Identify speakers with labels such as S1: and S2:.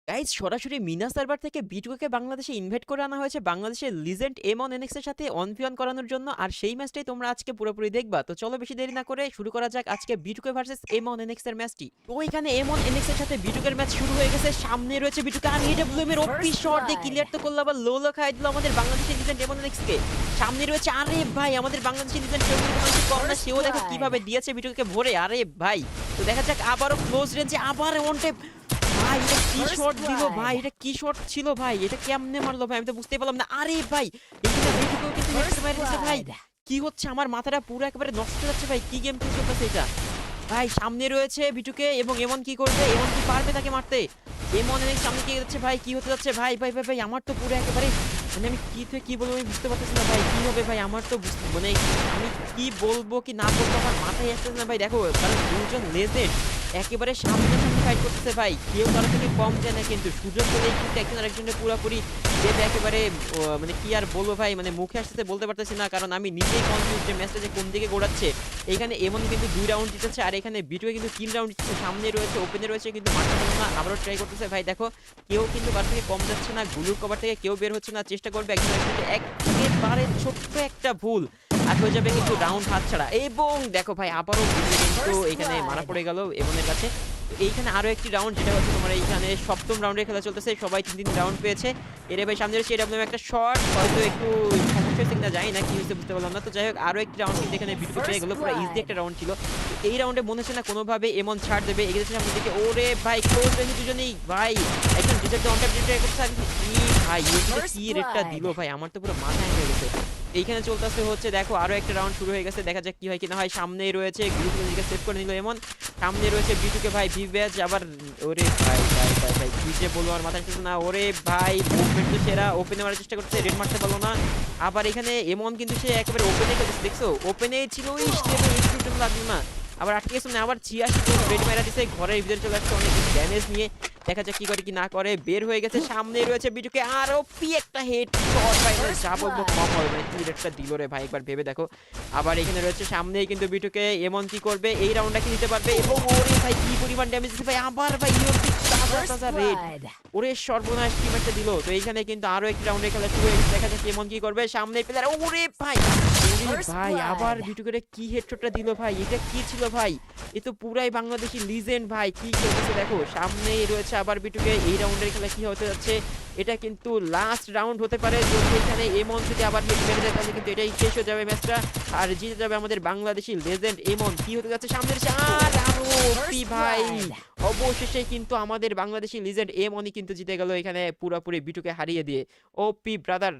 S1: Guys সরাসরি Mina server থেকে বিটুকে বাংলাদেশে ইনভাইট করে আনা হয়েছে বাংলাদেশের লিজেন্ড এমন এনএক্স এর সাথে অন ভি অন করানোর জন্য। আর সেই ম্যাচটাই তোমরা আজকে পুরোপুরি দেখবা। তো চলো বেশি দেরি না করে শুরু করা যাক আজকে বিটুকে ভার্সেস এমন এনএক্স এর ম্যাচটি। তো এখানে এমন এনএক্স এর সাথে বিটুকের ম্যাচ শুরু হয়ে গেছে। সামনে রয়েছে বিটুকে আর এডব্লিউএম এর ওপি শট দিয়ে ক্লিয়ার তো করলো, আবার লো লো খাই দিল আমাদের বাংলাদেশের লিজেন্ড এমন এনএক্স কে। সামনে রয়েছে আরে ভাই আমাদের বাংলাদেশের লিজেন্ড কেউ কিন্তু কোনো কম না, সেও দেখো কিভাবে দিয়েছে বিটুকে ভরে। আরে ভাই তো দেখা যাক আবারও ক্লোজ রেঞ্জে আবার ওয়ান ট্যাপ। ভাই এটা কি শট দিল ভাই, এটা কি শট ছিল ভাই, এটা কেমনে মারলো ভাই আমি তো বুঝতেই পারলাম না। আরে ভাই এখানে বিটুকেও কিন্তু হেডশট মেরে দিয়েছে ভাই। কি হচ্ছে আমার মাথাটা পুরো একেবারে নষ্ট হয়ে যাচ্ছে ভাই, কি গেম চলতেছে এটা। ভাই সামনে রয়েছে বিটুকে এবং এমন কি করবে, এমন কি পারবে তাকে মারতে। এমন অনেক সামনে কি যাচ্ছে ভাই, কি হতে যাচ্ছে ভাই ভাই ভাই ভাই আমার তো পুরো একেবারে মানে আমি কি থেকে কি বলবো আমি বুঝতে পারতেছি না ভাই, কি হবে ভাই আমার তো মানে আমি কি বলবো কি না বলবো আমার মাথায় আসতেছে না ভাই। দেখো কারণ দুজন লেজেন্ড একেবারে সামনাসামনি ফাইট করতেছে ভাই, কেউ কারো থেকে কম যায় না, কিন্তু সুযোগ পেলেই কিন্তু একজন আরেকজনের পুরোপুরি যেটা একেবারে মানে কি আর বলবো ভাই, মানে মুখে আসতে বলতে পারতেছি না, কারণ আমি নিজেই কনফিউজ যে ম্যাচটা যে কোন দিকে গোড়াচ্ছে। এখানে এমন কিন্তু 2 রাউন্ড জিতেছে আর এখানে বিটুয়ে কিন্তু 3 রাউন্ড জিতেছে। সামনে রয়েছে ওপেনে রয়েছে কিন্তু মারতে পারলো না, আবারও ট্রাই করতেছে ভাই। দেখো কেউ কিন্তু কার থেকে কম যাচ্ছে না, গুলুর কভার থেকে কেউ বের হচ্ছে না, চেষ্টা করবে একজন আরেকজনকে একেবারে ছোট্ট একটা ভুল আর হয়ে যাবে কিন্তু রাউন্ড হাতছাড়া। এবং দেখো ভাই আবারও বিটুয়ে কিন্তু এখানে মারা পড়ে গেল এমনের কাছে। তো এইখানে আরো একটি রাউন্ড যেটা হচ্ছে তোমার এইখানে সপ্তম রাউন্ডের খেলা চলতেছে, সবাই 3 রাউন্ড পেয়েছে। এর ভাই সামনে রয়েছে এডব্লিউএম একটা শট, হয়তো একটু সমস্যা হয়েছে কিনা জানি না, কি হয়েছে বুঝতে পারলাম না। তো যাই হোক আরো একটি রাউন্ড কিন্তু এখানে বিটুকে পেয়ে গেল, পুরো ইজি একটা রাউন্ড ছিল। তো এই রাউন্ডে মনে হচ্ছে না কোনোভাবে এমন ছাড় দেবে, এগিয়েছে সামনের দিকে। ওরে ভাই ক্লোজ রেঞ্জ দুজনেই ভাই, একজন ডিজার্ট অন ট্যাপ ডিজার্ট করছে আর কি ভাই ইউটিতে কি রেটটা দিল ভাই, আমার তো পুরো মাথায় হয়ে গেছে। এইখানে চলতেছে হচ্ছে দেখো আরো একটা রাউন্ড শুরু হয়ে গেছে, দেখা যাক কি হয় কিনা হয়। সামনেই রয়েছে গ্রুপ নিজেকে সেভ করে নিল এমন, সামনে রয়েছে বিটুকে ভাই ভিভ্যাজ আবার। ওরে ভাই ভাই ভাই ভাই কি যে বলবো আমার মাথায় আসছে না। ওরে ভাই মুভমেন্ট তো সেরা, ওপেনে মারার চেষ্টা করছে, রেড মারতে পারলো না। আবার এখানে এমন কিন্তু সে একেবারে ওপেনে খেলতেছে, দেখছো ওপেনেই ছিল, ওই স্টেপে একটু লাগলো না, আবার আটকে গেছে না। আবার 86 রেড মারা দিছে, ঘরের ভিতরে চলে আসছে অনেক ড্যামেজ নিয়ে। দেখা যাক কি করে কি না করে, বের হয়ে গেছে। সামনে রয়েছে বিটুকে আরো পি একটা হেড শট ভাই, মানে যা বলবো কম হবে, মানে কি রেডটা দিল রে ভাই একবার ভেবে দেখো। আবার এখানে রয়েছে সামনেই কিন্তু বিটুকে এমন কি করবে, এই রাউন্ডটা কি নিতে পারবে, এবং ওরে ভাই কি পরিমাণ ড্যামেজ দিচ্ছে ভাই। আবার ভাই ইউপি তাজা তাজা রেড, ওরে সর্বনাশ টিম একটা দিল। তো এইখানে কিন্তু আরো একটি রাউন্ডের খেলা শুরু হয়ে গেছে, দেখা যাক এমন কি করবে। সামনে প্লেয়ার ওরে ভাই, ওরে ভাই আবার বিটুকে কি হেডশটটা দিল ভাই, এটা কি ছিল ভাই, এ তো পুরাই বাংলাদেশি লিজেন্ড ভাই, কি খেলতেছে দেখো। সামনেই রয়েছে আবার বিটুকে, এই রাউন্ডের খেলা কি হতে যাচ্ছে, এটা কিন্তু লাস্ট রাউন্ড হতে পারে। যদি এখানে এমন যদি আবার হিট মেরে দেয় তাহলে কিন্তু এটাই শেষ হয়ে যাবে ম্যাচটা, আর জিতে যাবে আমাদের বাংলাদেশি লেজেন্ড এমন। কি হতে যাচ্ছে সামনে রয়েছে আর আরো ওপি ভাই, অবশেষে কিন্তু আমাদের বাংলাদেশি লিজেন্ড এমনই কিন্তু জিতে গেল এখানে পুরোপুরি বিটুকে হারিয়ে দিয়ে। ওপি ব্রাদার।